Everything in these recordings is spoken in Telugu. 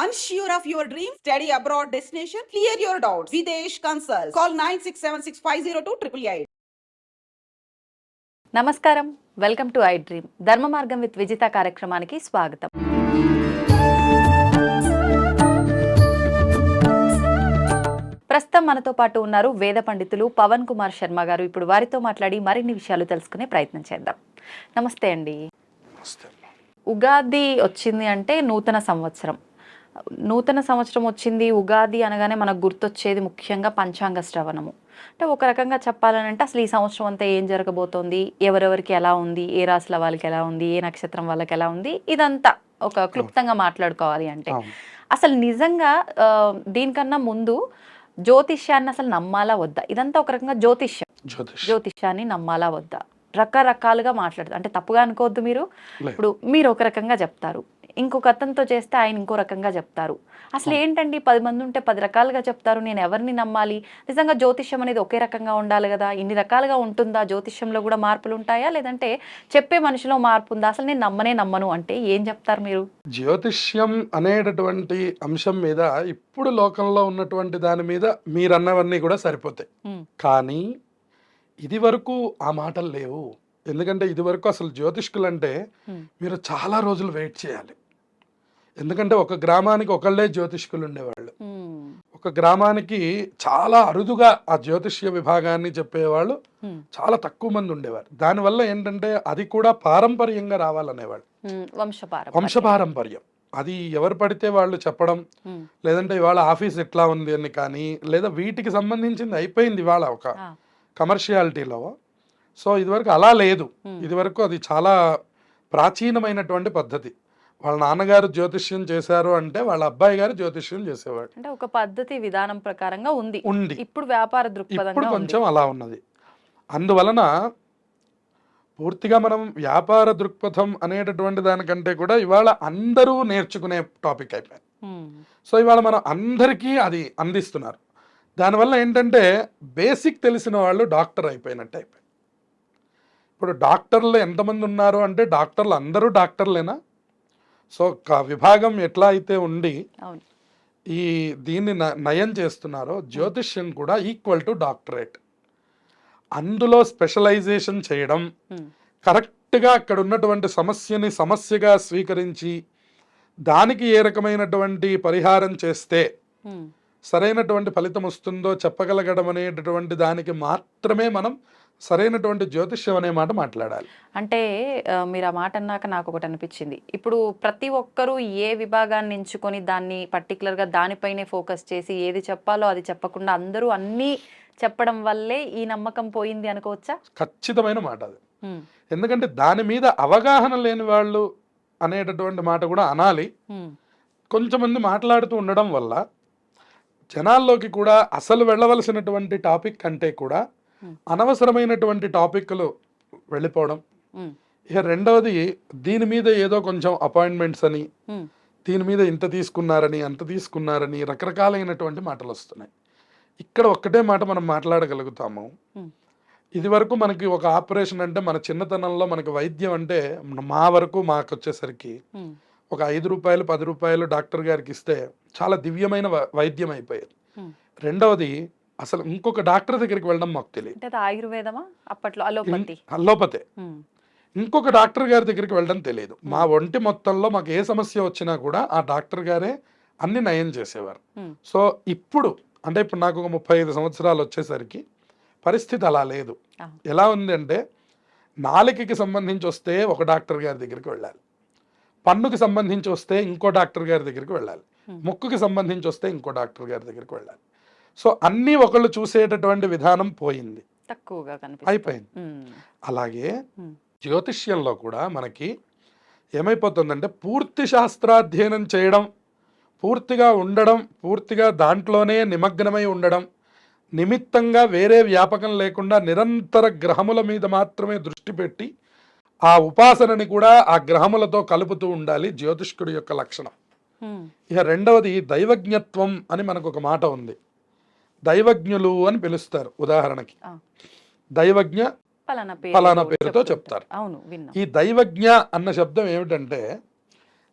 Unsure of your dream? Study abroad destination? Clear your doubts. Videsh Consult. Call 9676502888. నమస్కారం, వెల్కమ్ టు ఐ డ్రీమ్. ధర్మ మార్గం విత్ విజిత కార్యక్రమానికి స్వాగతం. ప్రస్తుతం మనతో పాటు ఉన్నారు వేద పండితులు పవన్ కుమార్ శర్మ గారు. ఇప్పుడు వారితో మాట్లాడి మరిన్ని విషయాలు తెలుసుకునే ప్రయత్నం చేద్దాం. నమస్తే అండి. ఉగాది వచ్చింది అంటే నూతన సంవత్సరం. నూతన సంవత్సరం వచ్చింది, ఉగాది అనగానే మనకు గుర్తొచ్చేది ముఖ్యంగా పంచాంగ శ్రవణము. అంటే ఒక రకంగా చెప్పాలనంటే అసలు ఈ సంవత్సరం అంతా ఏం జరగబోతోంది, ఎవరెవరికి ఎలా ఉంది, ఏ రాశుల వాళ్ళకి ఎలా ఉంది, ఏ నక్షత్రం వాళ్ళకి ఎలా ఉంది, ఇదంతా ఒక క్లుప్తంగా మాట్లాడుకోవాలి అంటే అసలు నిజంగా దీనికన్నా ముందు జ్యోతిష్యాన్ని అసలు నమ్మాలా వద్దా? ఇదంతా ఒక రకంగా జ్యోతిష్యాన్ని నమ్మాలా వద్దా రకరకాలుగా మాట్లాడుతారు. అంటే తప్పుగా అనుకోవద్దు మీరు. ఇప్పుడు మీరు ఒక రకంగా చెప్తారు, ఇంకొక అతనితో చేస్తే ఆయన ఇంకో రకంగా చెప్తారు. అసలు ఏంటండి 10 మంది ఉంటే 10 రకాలుగా చెప్తారు, నేను ఎవరిని నమ్మాలి? నిజంగా జ్యోతిష్యం అనేది ఒకే రకంగా ఉండాలి కదా? ఇన్ని రకాలుగా ఉంటుందా? జ్యోతిష్యంలో కూడా మార్పులు ఉంటాయా, లేదంటే చెప్పే మనిషిలో మార్పు ఉందా? అసలు నేను నమ్మను అంటే ఏం చెప్తారు మీరు? జ్యోతిష్యం అనేటటువంటి అంశం మీద ఇప్పుడు లోకంలో ఉన్నటువంటి దాని మీద మీరన్నవన్నీ కూడా సరిపోతాయి. కానీ ఇది వరకు ఆ మాటలు లేవు. ఎందుకంటే ఇది వరకు అసలు జ్యోతిష్కులు అంటే మీరు చాలా రోజులు వెయిట్ చేయాలి. ఎందుకంటే ఒక గ్రామానికి ఒకళ్ళే జ్యోతిష్కులు ఉండేవాళ్ళు. ఒక గ్రామానికి చాలా అరుదుగా ఆ జ్యోతిష్య విభాగాన్ని చెప్పేవాళ్ళు చాలా తక్కువ మంది ఉండేవారు. దానివల్ల ఏంటంటే అది కూడా పారంపర్యంగా రావాలనేవాళ్ళు, వంశపారంపర్యం. అది ఎవరు పడితే వాళ్ళు చెప్పడం, లేదంటే ఇవాళ ఆఫీస్ ఎట్లా ఉంది అని, కానీ లేదా వీటికి సంబంధించింది అయిపోయింది ఇవాళ ఒక కమర్షియాలిటీలో. సో ఇదివరకు అలా లేదు. ఇదివరకు అది చాలా ప్రాచీనమైనటువంటి పద్ధతి. వాళ్ళ నాన్నగారు జ్యోతిష్యం చేశారు అంటే వాళ్ళ అబ్బాయి గారు జ్యోతిష్యం చేసేవాడు. అంటే ఒక పద్ధతి విధానం ప్రకారంగా ఉంది. ఇప్పుడు వ్యాపార దృక్పథంగా ఇప్పుడు కొంచెం అలా ఉన్నది. అందువలన పూర్తిగా మనం వ్యాపార దృక్పథం అనేటటువంటి దానికంటే కూడా ఇవాళ అందరూ నేర్చుకునే టాపిక్ అయిపోయింది. సో ఇవాళ మనం అందరికీ అది అందిస్తున్నారు. దానివల్ల ఏంటంటే బేసిక్ తెలిసిన వాళ్ళు డాక్టర్ అయిపోయినట్టు అయిపోయింది. ఇప్పుడు డాక్టర్లు ఎంతమంది ఉన్నారు అంటే డాక్టర్లు అందరూ డాక్టర్లేనా? సో విభాగం ఎట్లా అయితే ఉండి ఈ దీన్ని నయం చేస్తున్నారో జ్యోతిష్యం కూడా ఈక్వల్ టు డాక్టరేట్. అందులో స్పెషలైజేషన్ చేయడం, కరెక్ట్గా అక్కడ ఉన్నటువంటి సమస్యని సమస్యగా స్వీకరించి దానికి ఏ రకమైనటువంటి పరిహారం చేస్తే సరైనటువంటి ఫలితం వస్తుందో చెప్పగలగడం అనేటటువంటి దానికి మాత్రమే మనం సరైనటువంటి జ్యోతిష్యం అనే మాట మాట్లాడాలి. అంటే మీరు ఆ మాట అన్నాక నాకు ఒకటి అనిపించింది. ఇప్పుడు ప్రతి ఒక్కరూ ఏ విభాగాన్ని ఎంచుకొని దాన్ని పర్టికులర్గా దానిపైనే ఫోకస్ చేసి ఏది చెప్పాలో అది చెప్పకుండా అందరూ అన్నీ చెప్పడం వల్లే ఈ నమ్మకం పోయింది అనుకోవచ్చా? ఖచ్చితమైన మాట అది. ఎందుకంటే దాని మీద అవగాహన లేని వాళ్ళు అనేటటువంటి మాట కూడా అనాలి. కొంచెం మంది మాట్లాడుతూ ఉండడం వల్ల జనాల్లోకి కూడా అసలు వెళ్ళవలసినటువంటి టాపిక్ కంటే కూడా అనవసరమైనటువంటి టాపిక్లు వెళ్ళిపోవడం. ఇక రెండవది, దీని మీద ఏదో కొంచెం అపాయింట్మెంట్స్ అని, దీని మీద ఇంత తీసుకున్నారని అంత తీసుకున్నారని రకరకాలైనటువంటి మాటలు వస్తున్నాయి. ఇక్కడ ఒక్కటే మాట మనం మాట్లాడగలుగుతాము. ఇది వరకు మనకి ఒక ఆపరేషన్ అంటే మన చిన్నతనంలో మనకి వైద్యం అంటే మా వరకు మాకు వచ్చేసరికి ఒక 5 రూపాయలు 10 రూపాయలు డాక్టర్ గారికి ఇస్తే చాలా దివ్యమైన వైద్యం అయిపోయేది. రెండవది, అసలు ఇంకొక డాక్టర్ దగ్గరికి వెళ్ళడం మాకు తెలియదు. ఆయుర్వేదమా అప్పట్లో? అల్లోపతే. ఇంకొక డాక్టర్ గారి దగ్గరికి వెళ్ళడం తెలియదు. మా ఒంటి మొత్తంలో మాకు ఏ సమస్య వచ్చినా కూడా ఆ డాక్టర్ గారే అన్ని నయం చేసేవారు. సో ఇప్పుడు అంటే ఇప్పుడు నాకు ఒక 35 సంవత్సరాలు వచ్చేసరికి పరిస్థితి అలా లేదు. ఎలా ఉంది అంటే నాలుకకి సంబంధించి వస్తే ఒక డాక్టర్ గారి దగ్గరికి వెళ్ళాలి, పన్నుకి సంబంధించి వస్తే ఇంకో డాక్టర్ గారి దగ్గరికి వెళ్ళాలి, ముక్కుకి సంబంధించి వస్తే ఇంకో డాక్టర్ గారి దగ్గరికి వెళ్ళాలి. సో అన్నీ ఒకళ్ళు చూసేటటువంటి విధానం పోయింది, తక్కువగా అయిపోయింది. అలాగే జ్యోతిష్యంలో కూడా మనకి ఏమైపోతుందంటే పూర్తి శాస్త్రాధ్యయనం చేయడం, పూర్తిగా ఉండడం, పూర్తిగా దాంట్లోనే నిమగ్నమై ఉండడం, నిమిత్తంగా వేరే వ్యాపకం లేకుండా నిరంతర గ్రహముల మీద మాత్రమే దృష్టి పెట్టి ఆ ఉపాసనని కూడా ఆ గ్రహములతో కలుపుతూ ఉండాలి జ్యోతిష్కుడి యొక్క లక్షణం. ఇక రెండవది దైవజ్ఞత్వం అని మనకు ఒక మాట ఉంది. దైవజ్ఞులు అని పిలుస్తారు. ఉదాహరణకి దైవజ్ఞ ఫలానా పేరుతో చెప్తారు. ఈ దైవజ్ఞ అన్న శబ్దం ఏమిటంటే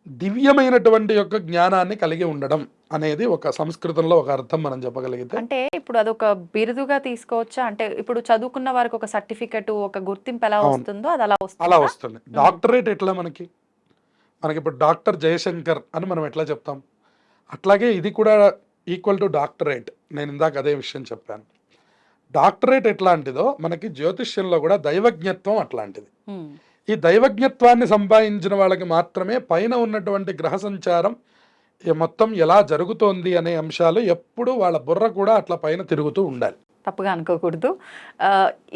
దివ్యమైనటువంటి యొక్క జ్ఞానాన్ని కలిగి ఉండడం అనేది ఒక సంస్కృతంలో ఒక అర్థం మనం చెప్పగలిగితే. అంటే ఇప్పుడు అదొక బిరుదుగా తీసుకోవచ్చా? అంటే ఇప్పుడు చదువుకున్న వారికి ఒక సర్టిఫికెట్, ఒక గుర్తింపు ఎలా అవును. వస్తుందో అది అలా అలా వస్తుందా? వస్తుంది. డాక్టరేట్ ఎట్లా మనకి ఇప్పుడు డాక్టర్ జయశంకర్ అని మనం ఎట్లా చెప్తాం, అట్లాగే ఇది కూడా ఈక్వల్ టు డాక్టరేట్. నేను ఇందాక అదే విషయం చెప్పాను. డాక్టరేట్ ఎట్లాంటిదో మనకి జ్యోతిష్యంలో కూడా దైవజ్ఞత్వం అట్లాంటిది. హ్మ్. ఈ దైవజ్ఞత్వాన్ని సంపాదించిన వాళ్ళకి మాత్రమే పైన ఉన్నటువంటి గ్రహ సంచారం మొత్తం ఎలా జరుగుతోంది అనే అంశాలు ఎప్పుడు వాళ్ళ బుర్ర కూడా అట్లా పైన తిరుగుతూ ఉండాలి. తప్పుగా అనుకోకూడదు.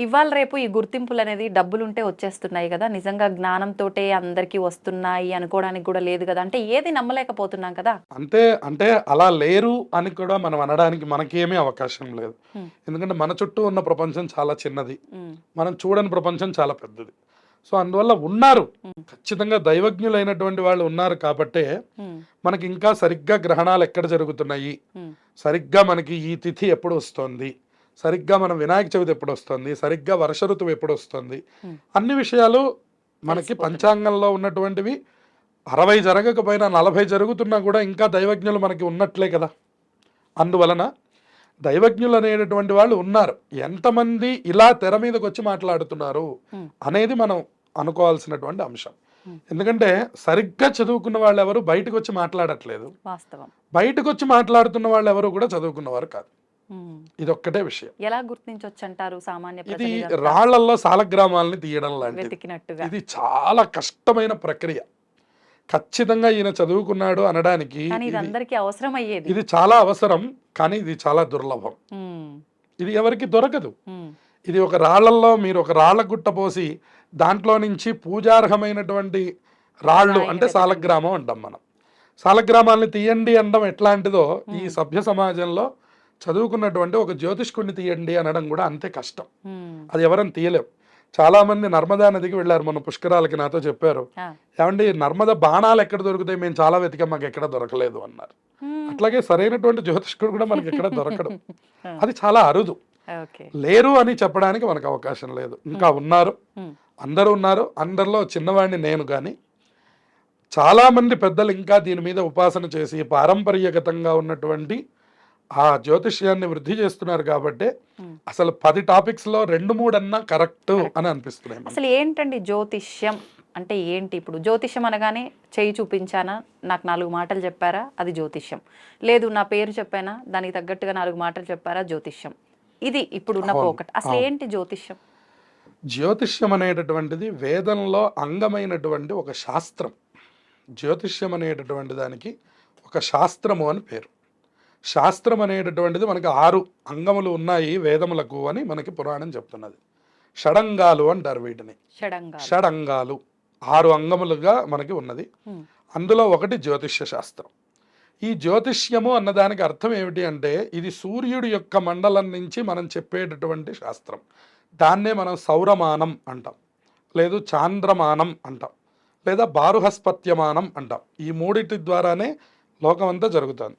ఇవాళ రేపు ఈ గుర్తింపులు అనేది డబ్బులుంటే వచ్చేస్తున్నాయి కదా! నిజంగా జ్ఞానంతోటే అందరికీ వస్తున్నాయి అనుకోవడానికి కూడా లేదు కదా! అంటే ఏది నమ్మలేకపోతున్నాం కదా! అంటే అలా లేరు అని కూడా మనం అనడానికి మనకేమీ అవకాశం లేదు. హ్మ్. ఎందుకంటే మన చుట్టూ ఉన్న ప్రపంచం చాలా చిన్నది, హ్మ్. మనం చూడని ప్రపంచం చాలా పెద్దది. సో అందువల్ల ఉన్నారు, హ్మ్. ఖచ్చితంగా దైవజ్ఞులైనటువంటి వాళ్ళు ఉన్నారు కాబట్టే హ్మ్. మనకి ఇంకా సరిగ్గా గ్రహణాలు ఎక్కడ జరుగుతున్నాయి, హ్మ్. సరిగ్గా మనకి ఈ తిథి ఎప్పుడు వస్తుంది, సరిగ్గా మనం వినాయక చవితి ఎప్పుడు వస్తుంది, సరిగ్గా వర్ష ఋతువు ఎప్పుడు వస్తుంది, హ్మ్. అన్ని విషయాలు మనకి తెలిసిపోతుంది. పంచాంగంలో ఉన్నటువంటివి 60 జరగకపోయినా 40 జరుగుతున్నా కూడా ఇంకా దైవజ్ఞులు మనకి ఉన్నట్లే కదా. అందువలన దైవజ్ఞులు అనేటటువంటి వాళ్ళు ఉన్నారు. ఎంతమంది ఇలా తెర మీదకి వచ్చి మాట్లాడుతున్నారు హ్మ్. అనేది మనం అనుకోవాల్సినటువంటి అంశం. హ్మ్. ఎందుకంటే సరిగ్గా చదువుకున్న వాళ్ళు ఎవరు బయటకు వచ్చి మాట్లాడట్లేదు, వాస్తవం. బయటకు వచ్చి మాట్లాడుతున్న వాళ్ళు ఎవరు కూడా చదువుకున్నవారు కాదు. హ్మ్. ఇదొక్కటే విషయం. ఎలా గుర్తించొచ్చంటారు సామాన్య ఇది ప్రజలు ఇదంతా రాళ్లల్లో సాలగ్రామాలని తీయడం లాంటిది. వెతికినట్టుగా? ఇది చాలా కష్టమైన ప్రక్రియ. ఖచ్చితంగా ఈయన చదువుకున్నాడు అనడానికి కానీ ఇది ఇది అందరికీ అవసరం అయ్యేది. ఇది చాలా అవసరం, కానీ ఇది చాలా దుర్లభం. హ్మ్. ఇది ఎవరికి దొరకదు. హ్మ్. ఇది ఒక రాళ్లల్లో మీరు ఒక రాళ్ల గుట్ట పోసి దాంట్లో నుంచి పూజార్హమైనటువంటి రాళ్ళు రాయిని అంటే వెతకండి. సాలగ్రామం అంటాం మనం. సాలగ్రామాల్ని తీయండి అనడం ఎట్లాంటిదో ఈ హ్మ్. సభ్య సమాజంలో చదువుకున్నటువంటి ఒక జ్యోతిష్కుడిని తీయండి అనడం కూడా అంతే కష్టం. హ్మ్. అది ఎవరైనా తీయలేం. చాలామంది నర్మదా నదికి వెళ్ళారు మొన్న పుష్కరాలకి, నాతో చెప్పారు, ఆ. ఏమండి నర్మద బాణాలు ఎక్కడ దొరుకుతాయి, మేము చాలా వెతికాం మాకు ఎక్కడ దొరకలేదు అన్నారు. హ్మ్. అట్లాగే సరైనటువంటి జ్యోతిష్కుడు కూడా మనకి ఎక్కడ దొరకడు. ఆ. అది చాలా అరుదు. ఓకే. లేరు అని చెప్పడానికి మనకు అవకాశం లేదు. ఇంకా ఉన్నారు, హ్మ్. అందరూ ఉన్నారు. అందరిలో చిన్నవాడిని నేను, కానీ చాలామంది పెద్దలు ఇంకా దీని మీద ఉపాసన చేసి పారంపర్యగతంగా ఉన్నటువంటి ఆ జ్యోతిష్యాన్ని వృద్ధి చేస్తున్నారు కాబట్టి హ్మ్. అసలు 10 టాపిక్స్లో 2-3 అన్నా కరెక్ట్ Correct. అని అనిపిస్తున్నాయి మనకి. అసలు ఏంటండి జ్యోతిష్యం అంటే ఏంటి? ఇప్పుడు జ్యోతిష్యం అనగానే చెయ్యి చూపించానా, నాకు 4 మాటలు చెప్పారా, అది జ్యోతిష్యం. లేదు నా పేరు చెప్పానా, దానికి తగ్గట్టుగా 4 మాటలు చెప్పారా, జ్యోతిష్యం. ఇది ఇప్పుడున్న అవును, పోకట. అసలు అవును. ఏంటి జ్యోతిష్యం? జ్యోతిష్యం అనేటటువంటిది వేదంలో అంగమైనటువంటి ఒక శాస్త్రం. జ్యోతిష్యం అనేటటువంటి దానికి ఒక శాస్త్రము అని పేరు. శాస్త్రం అనేటటువంటిది మనకి 6 అంగములు ఉన్నాయి వేదములకు అని మనకి పురాణం చెప్తున్నది. షడంగాలు అంటారు వీటిని. షడంగాలు. షడంగాలు 6 అంగములుగా మనకి ఉన్నది. హ్మ్. అందులో ఒకటి జ్యోతిష్య శాస్త్రం. ఈ జ్యోతిష్యము అన్నదానికి అర్థం ఏమిటి అంటే ఇది సూర్యుడి యొక్క మండలం నుంచి మనం చెప్పేటటువంటి శాస్త్రం. దాన్నే మనం సౌరమానం అంటాం, లేదు చాంద్రమానం అంటాం, లేదా బారుహస్పత్యమానం అంటాం. ఈ మూడిటి ద్వారానే లోకమంతా జరుగుతుంది.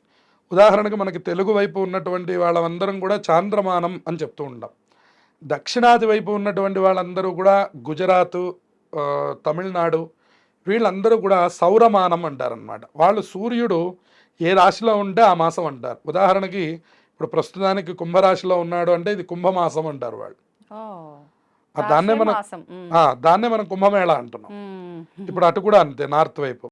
ఉదాహరణకు మనకి తెలుగు వైపు ఉన్నటువంటి వాళ్ళందరం కూడా చాంద్రమానం అని చెప్తూ ఉంటాం. దక్షిణాది వైపు ఉన్నటువంటి వాళ్ళందరూ కూడా గుజరాత్, తమిళనాడు, వీళ్ళందరూ కూడా సౌరమానం అంటారనమాట. వాళ్ళు సూర్యుడు ఏ రాశిలో ఉంటే ఆ మాసం అంటారు. ఉదాహరణకి ఇప్పుడు ప్రస్తుతానికి కుంభరాశిలో ఉన్నాడు అంటే ఇది కుంభమాసం అంటారు వాళ్ళు. ఓ. దాన్నే రాశే మనం మాసం. హ్మ్. దాన్నే మనం కుంభమేళ అంటున్నాం. హ్మ్. ఇప్పుడు అటు కూడా అంతే, నార్త్ వైపు.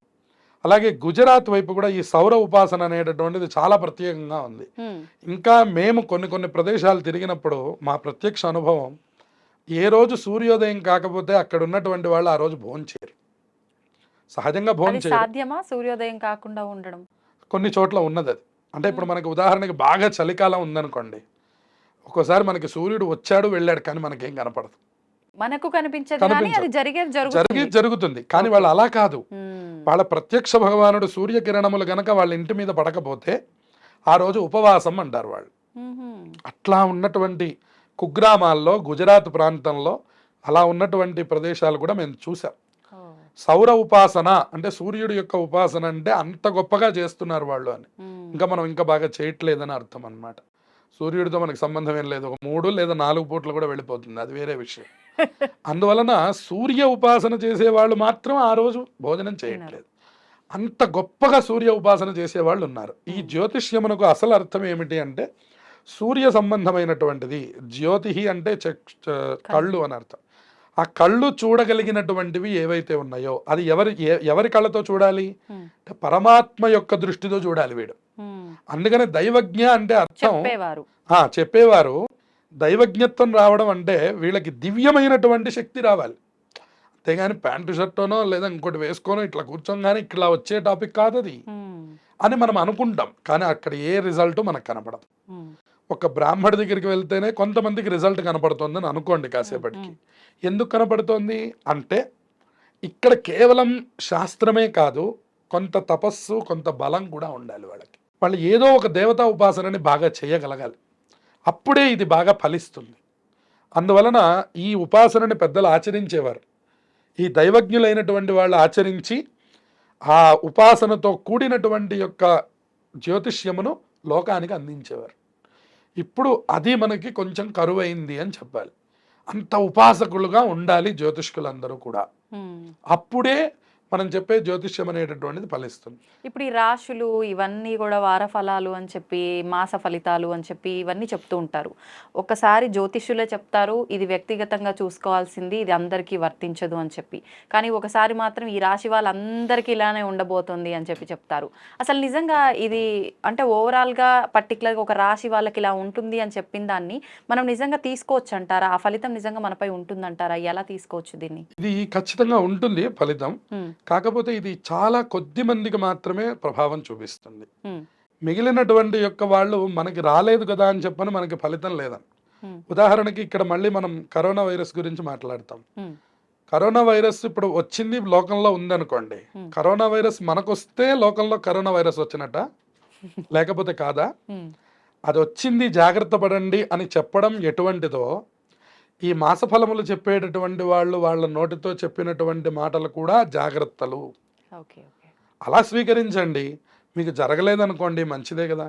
అలాగే గుజరాత్ వైపు కూడా ఈ సౌర ఉపాసన అనేటటువంటిది చాలా ప్రత్యేకంగా ఉంది. హ్మ్. ఇంకా మేము కొన్ని ప్రదేశాలు తిరిగినప్పుడు మా ప్రత్యక్ష అనుభవం, ఏ రోజు సూర్యోదయం కాకపోతే అక్కడ ఉన్నటువంటి వాళ్ళు ఆ రోజు భోంచేయరు. సహజంగా అది భోంచేయరు. సాధ్యమా సూర్యోదయం కాకుండా ఉండడం? కొన్ని చోట్ల ఉన్నది అది. అంటే ఇప్పుడు మనకి ఉదాహరణకి బాగా చలికాలం ఉందనుకోండి, ఒక్కోసారి మనకి సూర్యుడు వచ్చాడు వెళ్ళాడు కానీ మనకేం కనపడదు, మనకు కనిపించదు కానీ కనిపించదు. అది జరుగుతుంది. జరుగుతుంది కానీ ఓకే. వాళ్ళు అలా కాదు. హ్మ్. వాళ్ళ ప్రత్యక్ష భగవానుడు సూర్యకిరణములు గనక వాళ్ళ ఇంటి మీద పడకపోతే ఆ రోజు ఉపవాసం అంటారు వాళ్ళు. మ్హూ. అట్లా ఉన్నటువంటి కుగ్రామాల్లో గుజరాత్ ప్రాంతంలో అలా ఉన్నటువంటి ప్రదేశాలు కూడా మేము చూసాం. ఓ. సౌర ఉపాసన అంటే సూర్యుడి యొక్క ఉపాసన అంటే అంత గొప్పగా చేస్తున్నారు వాళ్ళు అని. మ్. ఇంకా మనం ఇంకా బాగా చేయట్లేదని అర్థం అన్నమాట. సూర్యుడితో మనకి సంబంధం ఏం లేదు, ఒక 3 లేదా 4 పూటలు కూడా వెళ్ళిపోతుంది, అది వేరే విషయం. అందువలన సూర్య ఉపాసన చేసే వాళ్ళు మాత్రం ఆ రోజు భోజనం చేయట్లేదు. అంత గొప్పగా సూర్య ఉపాసన చేసేవాళ్ళు ఉన్నారు. ఈ జ్యోతిష్యమునకు అసలు అర్థం ఏమిటి అంటే సూర్య సంబంధమైనటువంటిది. జ్యోతి అంటే కళ్ళు అని అర్థం. ఆ కళ్ళు చూడగలిగినటువంటివి ఏవైతే ఉన్నాయో అది ఎవరి కళ్ళతో చూడాలి అంటే పరమాత్మ యొక్క దృష్టితో చూడాలి వీడు. అందుకనే దైవజ్ఞ అంటే అర్థం చెప్పేవారు. దైవజ్ఞత్వం రావడం అంటే వీళ్ళకి దివ్యమైనటువంటి శక్తి రావాలి. అంతేగాని ప్యాంటు షర్టోనో లేదా ఇంకోటి వేసుకోనో ఇట్లా కూర్చోగానే ఇట్లా వచ్చే టాపిక్ కాదు అది అని మనం అనుకుంటాం. కానీ అక్కడ ఏ రిజల్ట్ మనకు కనపడదు. ఒక బ్రాహ్మడి దగ్గరికి వెళ్తేనే కొంతమందికి రిజల్ట్ కనపడుతుందని అనుకోండి కాసేపటికి. ఎందుకు కనపడుతోంది అంటే ఇక్కడ కేవలం శాస్త్రమే కాదు, కొంత తపస్సు కొంత బలం కూడా ఉండాలి వాళ్ళకి. వాళ్ళు ఏదో ఒక దేవతా ఉపాసనని బాగా చేయగలగాలి. అప్పుడే ఇది బాగా ఫలిస్తుంది. అందువలన ఈ ఉపాసనని పెద్దలు ఆచరించేవారు. ఈ దైవజ్ఞులైనటువంటి వాళ్ళు ఆచరించి ఆ ఉపాసనతో కూడినటువంటి యొక్క జ్యోతిష్యమును లోకానికి అందించేవారు. ఇప్పుడు అది మనకి కొంచెం కరువైంది అని చెప్పాలి. అంత ఉపాసకులుగా ఉండాలి జ్యోతిష్కులందరూ కూడా. అప్పుడే మనం చెప్పే జ్యోతిష్యం అనేటటువంటిది ఫలిస్తుంది. ఇప్పుడు ఈ రాశులు ఇవన్నీ కూడా వార ఫలాలు అని చెప్పి మాస ఫలితాలు అని చెప్పి ఇవన్నీ చెప్తూ ఉంటారు. ఒకసారి జ్యోతిష్యులే చెప్తారు ఇది వ్యక్తిగతంగా చూసుకోవాల్సింది, ఇది అందరికీ వర్తించదు అని చెప్పి. కానీ ఒకసారి మాత్రం ఈ రాశి వాళ్ళందరికీ ఇలానే ఉండబోతుంది అని చెప్పి చెప్తారు. అసలు నిజంగా ఇది అంటే ఓవరాల్గా పర్టికులర్గా ఒక రాశి వాళ్ళకి ఇలా ఉంటుంది అని చెప్పిన దాన్ని మనం నిజంగా తీసుకోవచ్చు అంటారా? ఆ ఫలితం నిజంగా మనపై ఉంటుందంటారా? ఎలా తీసుకోవచ్చు దీన్ని? ఇది ఖచ్చితంగా ఉంటుంది ఫలితం. కాకపోతే ఇది చాలా కొద్ది మందికి మాత్రమే ప్రభావం చూపిస్తుంది. మిగిలినటువంటి యొక్క వాళ్ళు మనకి రాలేదు కదా అని చెప్పని మనకి ఫలితం లేదని. ఉదాహరణకి ఇక్కడ మళ్ళీ మనం కరోనా వైరస్ గురించి మాట్లాడతాం. కరోనా వైరస్ ఇప్పుడు వచ్చింది లోకంలో ఉందనుకోండి. కరోనా వైరస్ మనకు వస్తే లోకంలో కరోనా వైరస్ వచ్చినట్ట లేకపోతే కాదా? అది వచ్చింది జాగ్రత్త పడండి అని చెప్పడం ఎటువంటిదో ఈ మాసఫలములు చెప్పేటటువంటి వాళ్ళు వాళ్ళ నోటితో చెప్పినటువంటి మాటలు కూడా జాగ్రత్తలు. అలా స్వీకరించండి. మీకు జరగలేదనుకోండి మంచిదే కదా,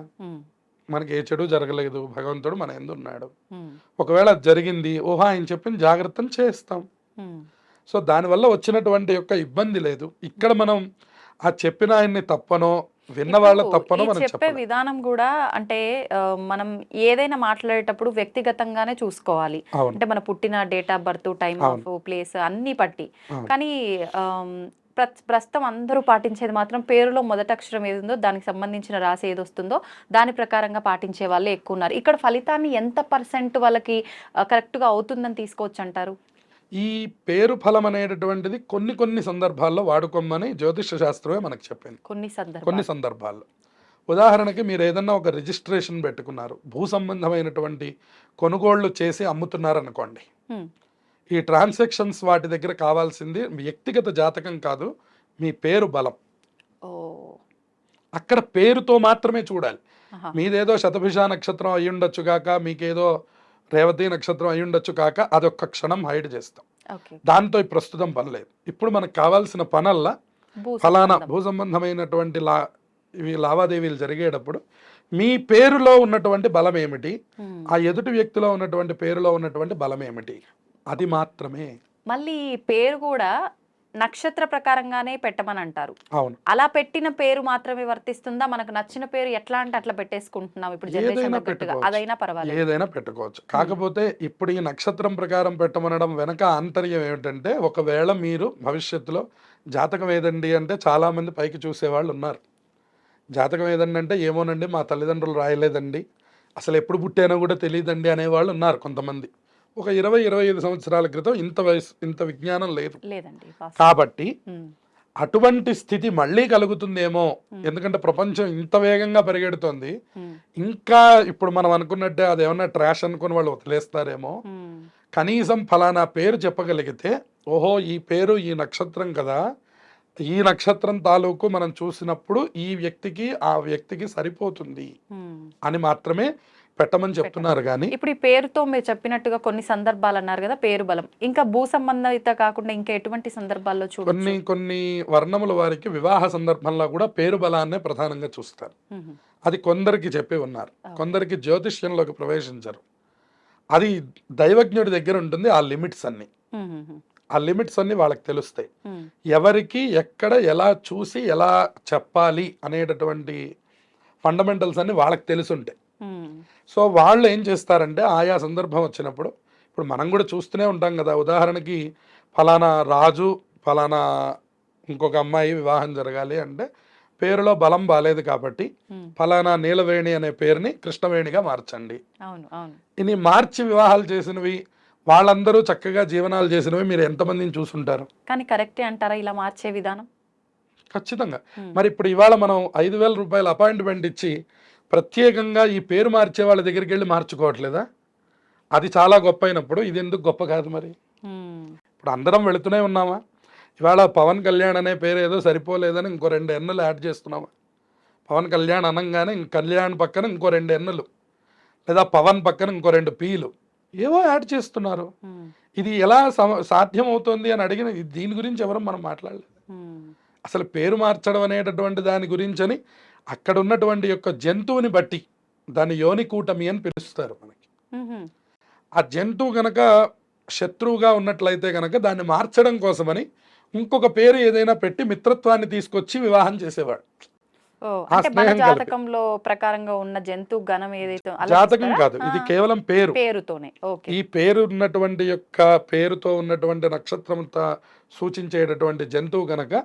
మనకి ఏ చెడు జరగలేదు, భగవంతుడు మన యందు ఉన్నాడు. ఒకవేళ అది జరిగింది, ఓహో ఆయన చెప్పిన జాగ్రత్తను చేస్తాం. సో దానివల్ల వచ్చినటువంటి యొక్క ఇబ్బంది లేదు. ఇక్కడ మనం ఆ చెప్పిన ఆయన్ని తప్పనో విన్న వాళ్ళ తప్పనో మనం చెప్పే విధానం కూడా అంటే మనం ఏదైనా మాట్లాడేటప్పుడు వ్యక్తిగతంగానే చూసుకోవాలి. అంటే మన పుట్టిన date of birth, time of place అన్ని పట్టి. కానీ ప్రస్తుతం అందరూ పాటించేది మాత్రం పేరులో మొదటి అక్షరం ఏది ఉందో దానికి సంబంధించిన రాశి ఏది వస్తుందో దాని ప్రకారంగా పాటించే వాళ్ళే ఎక్కువ ఉన్నారు. ఇక్కడ ఫలితాన్ని ఎంత పర్సెంట్ వాళ్ళకి కరెక్ట్గా అవుతుందని తీసుకోవచ్చు అంటారు? ఈ పేరు ఫలం అనేటటువంటిది కొన్ని సందర్భాల్లో వాడుకోమని జ్యోతిష శాస్త్రమే మనకు చెప్పింది. కొన్ని సందర్భాల్లో ఉదాహరణకి మీరు ఏదన్నా ఒక రిజిస్ట్రేషన్ పెట్టుకున్నారు, భూ సంబంధమైనటువంటి కొనుగోళ్లు చేసి అమ్ముతున్నారు అనుకోండి. ఈ ట్రాన్సాక్షన్స్ వాటి దగ్గర కావాల్సింది వ్యక్తిగత జాతకం కాదు, మీ పేరు బలం. అక్కడ పేరుతో మాత్రమే చూడాలి. మీదేదో శతభిష నక్షత్రం అయి ఉండొచ్చు కాక, మీకేదో రేవతి నక్షత్రం అయి ఉండొచ్చు కాక, అదొక్క క్షణం హైడ్ చేస్తాం. దాంతో ప్రస్తుతం పని లేదు. ఇప్పుడు మనకు కావాల్సిన పనల్లా ఫలానా భూ సంబంధమైనటువంటి ఇవి లావాదేవీలు జరిగేటప్పుడు మీ పేరులో ఉన్నటువంటి బలం ఏమిటి, ఆ ఎదుటి వ్యక్తిలో ఉన్నటువంటి పేరులో ఉన్నటువంటి బలం ఏమిటి, అది మాత్రమే. మళ్ళీ పేరు కూడా నక్షత్ర ప్రకారంగానే పెట్టమని అంటారు. అవును. అలా పెట్టిన పేరు మాత్రమే వర్తిస్తుందా? మనకు నచ్చిన పేరు ఎట్లా అంటే అట్లా పెట్టేసుకుంటున్నాం ఇప్పుడు జనరేషన్ తగ్గట్టుగా. అదైనా పర్వాలేదు, ఏదైనా పెట్టుకోవచ్చు. కాకపోతే ఇప్పుడు ఈ నక్షత్రం ప్రకారం పెట్టమనడం వెనక ఆంతర్యం ఏమిటంటే, ఒకవేళ మీరు భవిష్యత్తులో జాతకం ఏదండి అంటే చాలా మంది పైకి చూసేవాళ్ళు ఉన్నారు. జాతకం ఏదండి అంటే ఏమోనండి మా తల్లిదండ్రులు రాయలేదండి, అసలు ఎప్పుడు పుట్టానో కూడా తెలియదండి అనేవాళ్ళు ఉన్నారు కొంతమంది. ఒక 20-25 సంవత్సరాల క్రితం ఇంత విజ్ఞానం లేదు. కాబట్టి అటువంటి స్థితి మళ్ళీ కలుగుతుందేమో. ఎందుకంటే ప్రపంచం ఇంత వేగంగా పరిగెడుతోంది. ఇంకా ఇప్పుడు మనం అనుకున్నట్టే అదేమన్నా ట్రాష్ అనుకుని వాళ్ళు వదిలేస్తారేమో. కనీసం ఫలానా పేరు చెప్పగలిగితే, ఓహో ఈ పేరు ఈ నక్షత్రం కదా, ఈ నక్షత్రం తాలూకు మనం చూసినప్పుడు ఈ వ్యక్తికి ఆ వ్యక్తికి సరిపోతుంది అని మాత్రమే పెట్టమని చెప్తున్నారు. కానీ ఇప్పుడు ఈ పేరుతో మీరు చెప్పినట్టుగా కొన్ని సందర్భాలు అన్నారు కదా, పేరు బలం ఇంకా భూ సంబంధిత కాకుండా ఇంకా ఎటువంటి సందర్భాల్లో చూడండి. కొన్ని వర్ణముల వారికి వివాహ సందర్భంలో కూడా పేరు బలాన్నే ప్రధానంగా చూస్తారు. అది కొందరికి చెప్పి ఉన్నారు, కొందరికి జ్యోతిష్యంలోకి ప్రవేశించరు. అది దైవజ్ఞుడి దగ్గర ఉంటుంది ఆ లిమిట్స్ అన్ని. ఆ లిమిట్స్ అన్ని వాళ్ళకి తెలుస్తాయి. ఎవరికి ఎక్కడ ఎలా చూసి ఎలా చెప్పాలి అనేటటువంటి ఫండమెంటల్స్ అన్ని వాళ్ళకి తెలుసుంటాయి. సో వాళ్ళు ఏం చేస్తారంటే ఆయా సందర్భం వచ్చినప్పుడు, ఇప్పుడు మనం కూడా చూస్తూనే ఉంటాం కదా, ఉదాహరణకి ఫలానా రాజు ఫలానా ఇంకొక అమ్మాయి వివాహం జరగాలి అంటే పేరులో బలం బాలేదు కాబట్టి ఫలానా నీలవేణి అనే పేరుని కృష్ణవేణిగా మార్చండి. ఇని మార్చి వివాహాలు చేసినవి వాళ్ళందరూ చక్కగా జీవనాలు చేసినవి మీరు ఎంతమందిని చూసుంటారు? కానీ కరెక్టే అంటారా ఇలా మార్చే విధానం? ఖచ్చితంగా. మరి ఇప్పుడు ఇవాళ మనం 5,000 రూపాయల అపాయింట్మెంట్ ఇచ్చి ప్రత్యేకంగా ఈ పేరు మార్చే వాళ్ళ దగ్గరికి వెళ్ళి మార్చుకోవట్లేదా? అది చాలా గొప్ప అయినప్పుడు ఇది ఎందుకు గొప్ప కాదు? మరి ఇప్పుడు అందరం వెళుతూనే ఉన్నామా? ఇవాళ పవన్ కళ్యాణ్ అనే పేరు ఏదో సరిపోలేదని ఇంకో 2 ఎన్నులు యాడ్ చేస్తున్నామా? పవన్ కళ్యాణ్ అనగానే కళ్యాణ్ పక్కన ఇంకో 2 ఎన్నులు, లేదా పవన్ పక్కన ఇంకో 2 పీలు ఏవో యాడ్ చేస్తున్నారు. ఇది ఎలా సాధ్యం అవుతుంది అని అడిగిన దీని గురించి ఎవరు మనం మాట్లాడలేదు. అసలు పేరు మార్చడం అనేటటువంటి దాని గురించి అని అక్కడ ఉన్నటువంటి యొక్క జంతువుని బట్టి దాన్ని యోని కూటమి అని పిలుస్తారు మనకి. ఆ జంతువు గనక శత్రువుగా ఉన్నట్లయితే గనక దాన్ని మార్చడం కోసమని ఇంకొక పేరు ఏదైనా పెట్టి మిత్రత్వాన్ని తీసుకొచ్చి వివాహం చేసేవాడు. జాతకంలో ప్రకారంగా ఉన్న జంతువు గణం ఏదైతే జాతకం కాదు, ఇది కేవలం పేరుతోనే. ఈ పేరు ఉన్నటువంటి యొక్క పేరుతో ఉన్నటువంటి నక్షత్రంతో సూచించేటటువంటి జంతువు గనక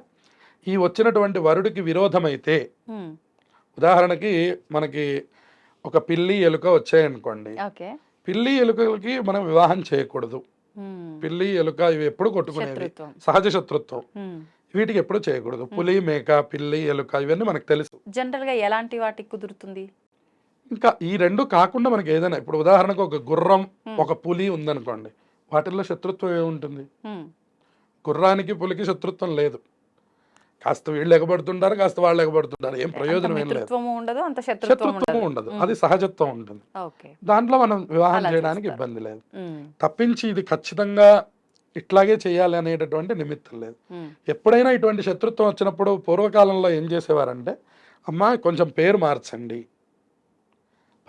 ఈ వచ్చినటువంటి వరుడికి విరోధమైతే, ఉదాహరణకి మనకి ఒక పిల్లి ఎలుక వచ్చాయనుకోండి, పిల్లి ఎలుకలకి మనం వివాహం చేయకూడదు. పిల్లి ఎలుక ఇవి ఎప్పుడు కొట్టుకునేవి, సహజ శత్రుత్వం, వీటికి ఎప్పుడు చేయకూడదు. పులి మేక పిల్లి ఎలుక ఇవన్నీ మనకు తెలుసు. జనరల్ గా ఎలాంటి వాటికి కుదురుతుంది? ఇంకా ఈ రెండు కాకుండా మనకి ఏదైనా, ఇప్పుడు ఉదాహరణకు ఒక గుర్రం ఒక పులి ఉందనుకోండి, వాటిల్లో శత్రుత్వం ఏముంటుంది? గుర్రానికి పులికి శత్రుత్వం లేదు. కాస్త వీళ్ళు ఎగబడుతుంటారు, కాస్త వాళ్ళు ఎగబడుతుంటారు, ఏం ప్రయోజనం ఏం లేదు, శత్రుత్వం ఉండదు, అది సహజత్వం ఉంటుంది. దాంట్లో మనం వివాహం చేయడానికి ఇబ్బంది లేదు. తప్పించి ఇది ఖచ్చితంగా ఇట్లాగే చేయాలి అనేటటువంటి నిమిత్తం లేదు. ఎప్పుడైనా ఇటువంటి శత్రుత్వం వచ్చినప్పుడు పూర్వకాలంలో ఏం చేసేవారంటే, అమ్మ కొంచెం పేరు మార్చండి,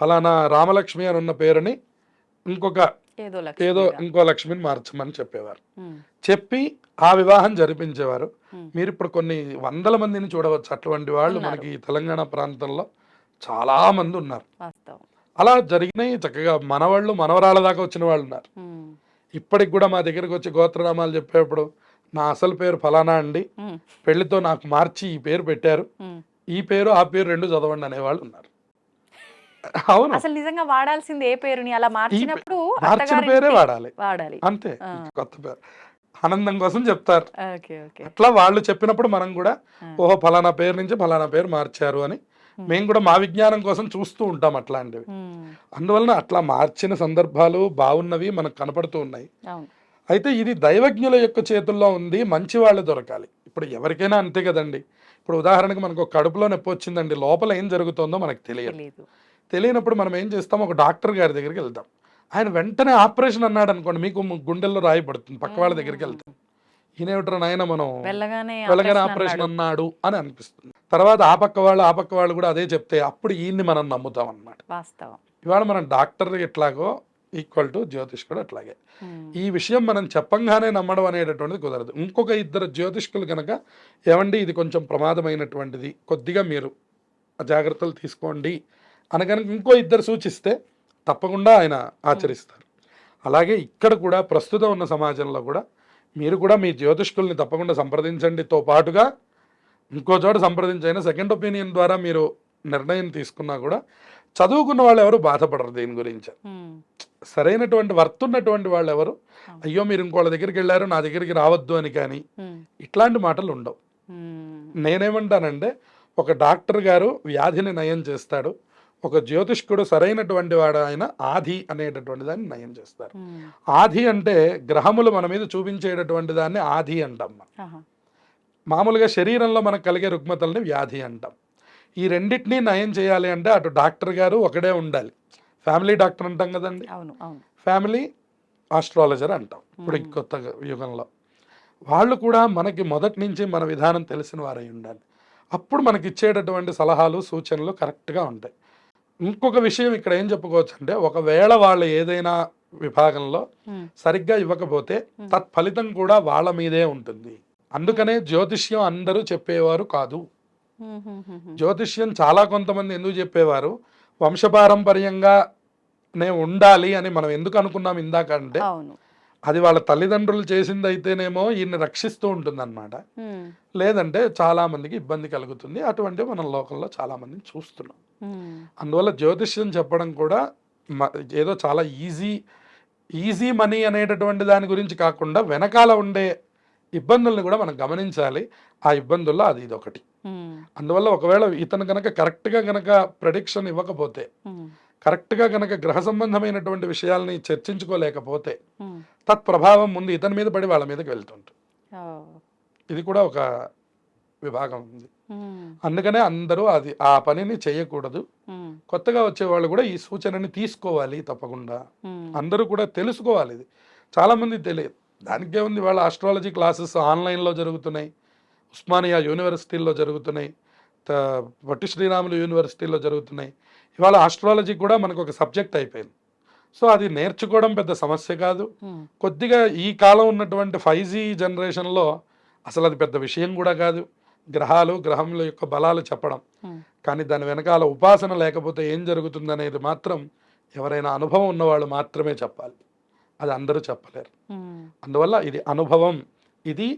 ఫలానా రామలక్ష్మి అని ఉన్న పేరుని ఇంకో లక్ష్మిని మార్చమని చెప్పేవారు. చెప్పి ఆ వివాహం జరిపించేవారు. మీరు ఇప్పుడు కొన్ని 100 మందిని చూడవచ్చు అటువంటి వాళ్ళు మనకి తెలంగాణ ప్రాంతంలో చాలా మంది ఉన్నారు. అలా జరిగినాయి. చక్కగా మనవాళ్ళు మనవరాళ్ళ దాకా వచ్చిన వాళ్ళు ఉన్నారు. ఇప్పటికి కూడా మా దగ్గరకు వచ్చి గోత్రనామాలు చెప్పేప్పుడు నా అసలు పేరు ఫలానా అండి, పెళ్లితో నాకు మార్చి ఈ పేరు పెట్టారు, ఈ పేరు ఆ పేరు 2 చదవండి అనేవాళ్ళు ఉన్నారు. అవును, అసలు నిజంగా వాడాల్సింది ఏ పేరుని అలా మార్చినప్పుడు మార్చిన పేరే వాడాలి అంతే. కొత్త పేరు ఆనందం కోసం చెప్తారు. అట్లా వాళ్ళు చెప్పినప్పుడు మనం కూడా ఓహో ఫలానా పేరు నుంచి ఫలానా పేరు మార్చారు అని మేము కూడా మా విజ్ఞానం కోసం చూస్తూ ఉంటాం అట్లాంటివి. అందువలన అట్లా మార్చిన సందర్భాలు బాగున్నవి మనకు కనపడుతూ ఉన్నాయి. అయితే ఇది దైవజ్ఞుల యొక్క చేతుల్లో ఉంది, మంచి వాళ్ళు దొరకాలి. ఇప్పుడు ఎవరికైనా అంతే కదండి. ఇప్పుడు ఉదాహరణకు మనకు ఒక కడుపులో నొప్పి వచ్చిందండి, లోపల ఏం జరుగుతుందో మనకు తెలియనప్పుడు మనం ఏం చేస్తాం, ఒక డాక్టర్ గారి దగ్గరికి వెళ్తాం. ఆయన వెంటనే ఆపరేషన్ అన్నాడు అనుకోండి, మీకు గుండెల్లో రాయి పడుతుంది, పక్క వాళ్ళ దగ్గరికి వెళ్తాం, ఈయనేమిట్రా నాయన మనం వెళ్ళగానే ఆపరేషన్ అన్నాడు అని అనిపిస్తుంది. తర్వాత ఆ పక్క వాళ్ళు కూడా అదే చెప్తే అప్పుడు ఈయన్ని మనం నమ్ముతాం అన్నమాట. ఇవాళ మనం డాక్టర్ ఎట్లాగో ఈక్వల్ టు జ్యోతిష్ కూడా అట్లాగే. ఈ విషయం మనం చెప్పంగానే నమ్మడం అనేటటువంటిది కుదరదు. ఇంకొక 2 జ్యోతిష్కులు కనుక ఏమండి ఇది కొంచెం ప్రమాదమైనటువంటిది, కొద్దిగా మీరు జాగ్రత్తలు తీసుకోండి అని కనుక ఇంకో 2 సూచిస్తే తప్పకుండా ఆయన ఆచరిస్తారు. అలాగే ఇక్కడ కూడా ప్రస్తుతం ఉన్న సమాజంలో కూడా మీరు కూడా మీ జ్యోతిష్కుల్ని తప్పకుండా సంప్రదించండితో పాటుగా ఇంకో చోట సంప్రదించైనా సెకండ్ ఒపీనియన్ ద్వారా మీరు నిర్ణయం తీసుకున్నా కూడా చదువుకున్న వాళ్ళు ఎవరు బాధపడరు దీని గురించి. సరైనటువంటి వర్త్ ఉన్నటువంటి వాళ్ళు ఎవరు అయ్యో మీరు ఇంకోళ్ళ దగ్గరికి వెళ్ళారు నా దగ్గరికి రావద్దు అని కానీ ఇట్లాంటి మాటలు ఉండవు. నేనేమంటానంటే ఒక డాక్టర్ గారు వ్యాధిని నయం చేస్తాడు, ఒక జ్యోతిష్కుడు సరైనటువంటి వాడు ఆయన ఆది అనేటటువంటి దాన్ని నయం చేస్తారు. ఆది అంటే గ్రహములు మన మీద చూపించేటటువంటి దాన్ని ఆది అంటాం. మామూలుగా శరీరంలో మనకు కలిగే రుగ్మతల్ని వ్యాధి అంటాం. ఈ రెండింటినీ నయం చేయాలి అంటే అటు డాక్టర్ గారు ఒకడే ఉండాలి. ఫ్యామిలీ డాక్టర్ అంటాం కదండి, ఫ్యామిలీ ఆస్ట్రాలజర్ అంటాం ఇప్పుడు కొత్త యుగంలో. వాళ్ళు కూడా మనకి మొదటి నుంచి మన విధానం తెలిసిన వారై ఉండాలి. అప్పుడు మనకి ఇచ్చేటటువంటి సలహాలు సూచనలు కరెక్ట్గా ఉంటాయి. ఇంకొక విషయం ఇక్కడ ఏం చెప్పుకోవచ్చు అంటే, ఒకవేళ వాళ్ళు ఏదైనా విభాగంలో సరిగ్గా ఇవ్వకపోతే తత్ఫలితం కూడా వాళ్ళ మీదే ఉంటుంది. అందుకనే జ్యోతిష్యం అందరూ చెప్పేవారు కాదు. జ్యోతిష్యం చాలా కొంతమంది ఎందుకు చెప్పేవారు, వంశపారంపర్యంగానే ఉండాలి అని మనం ఎందుకు అనుకున్నాం ఇందాక అంటే, అది వాళ్ళ తల్లిదండ్రులు చేసింది అయితేనేమో ఈయన్ని రక్షిస్తూ ఉంటుంది అనమాట. లేదంటే చాలా మందికి ఇబ్బంది కలుగుతుంది. అటువంటి మనం లోకంలో చాలా మందిని చూస్తున్నాం. అందువల్ల జ్యోతిష్యం చెప్పడం కూడా ఏదో చాలా ఈజీ మనీ అనేటటువంటి దాని గురించి కాకుండా వెనకాల ఉండే ఇబ్బందుల్ని కూడా మనం గమనించాలి. ఆ ఇబ్బందుల్లో అది ఇదొకటి. అందువల్ల ఒకవేళ ఇతను కనుక కరెక్ట్గా కనుక ప్రెడిక్షన్ ఇవ్వకపోతే, కరెక్ట్గా కనుక గ్రహ సంబంధమైనటువంటి విషయాల్ని చర్చించుకోలేకపోతే తత్ప్రభావం ముందు ఇతని మీద పడి వాళ్ళ మీదకి వెళ్తుంటుంది. ఇది కూడా ఒక విభాగం ఉంది. అందుకనే అందరూ ఆ పనిని చేయకూడదు. కొత్తగా వచ్చేవాళ్ళు కూడా ఈ సూచనని తీసుకోవాలి తప్పకుండా. అందరూ కూడా తెలుసుకోవాలి. ఇది చాలా మంది తెలియదు. దానికే ఉంది, వాళ్ళ ఆస్ట్రాలజీ క్లాసెస్ ఆన్లైన్లో జరుగుతున్నాయి, ఉస్మానియా యూనివర్సిటీల్లో జరుగుతున్నాయి, పొట్టి శ్రీరాములు యూనివర్సిటీలో జరుగుతున్నాయి. ఇవాళ ఆస్ట్రాలజీ కూడా మనకు ఒక సబ్జెక్ట్ అయిపోయింది. సో అది నేర్చుకోవడం పెద్ద సమస్య కాదు. కొద్దిగా ఈ కాలం ఉన్నటువంటి 5G జనరేషన్లో అసలు అది పెద్ద విషయం కూడా కాదు. గ్రహముల యొక్క బలాలు చెప్పడం, కానీ దాని వెనకాల ఉపాసన లేకపోతే ఏం జరుగుతుందనేది మాత్రం ఎవరైనా అనుభవం ఉన్నవాళ్ళు మాత్రమే చెప్పాలి. అది అందరూ చెప్పలేరు. అందువల్ల ఇది అనుభవం, ఇది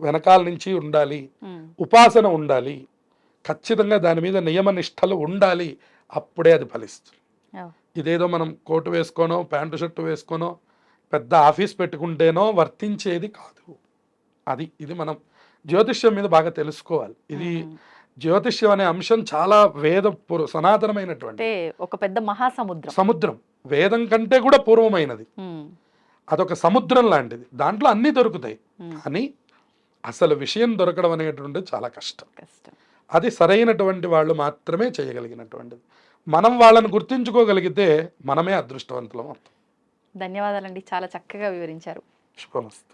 వెనకాల నుంచి ఉండాలి, ఉపాసన ఉండాలి, ఖచ్చితంగా దాని మీద నియమ నిష్టలు ఉండాలి. అప్పుడే అది ఫలిస్తుంది. ఇదేదో మనం కోటు వేసుకోనో ప్యాంటు షర్టు వేసుకోనో పెద్ద ఆఫీస్ పెట్టుకుంటేనో వర్తించేది కాదు. ఇది మనం జ్యోతిష్యం మీద బాగా తెలుసుకోవాలి. ఇది జ్యోతిష్యం అనే అంశం చాలా సనాతనమైనటువంటి ఒక పెద్ద సముద్రం, వేదం కంటే కూడా పూర్వమైనది. అదొక సముద్రం లాంటిది. దాంట్లో అన్నీ దొరుకుతాయి, కానీ అసలు విషయం దొరకడం అనేటువంటిది చాలా కష్టం. అది సరైనటువంటి వాళ్ళు మాత్రమే చేయగలిగినటువంటిది. మనం వాళ్ళని గుర్తించుకోగలిగితే మనమే అదృష్టవంతులం అవుతాం. ధన్యవాదాలండి, చాలా చక్కగా వివరించారు. శుభమస్తు.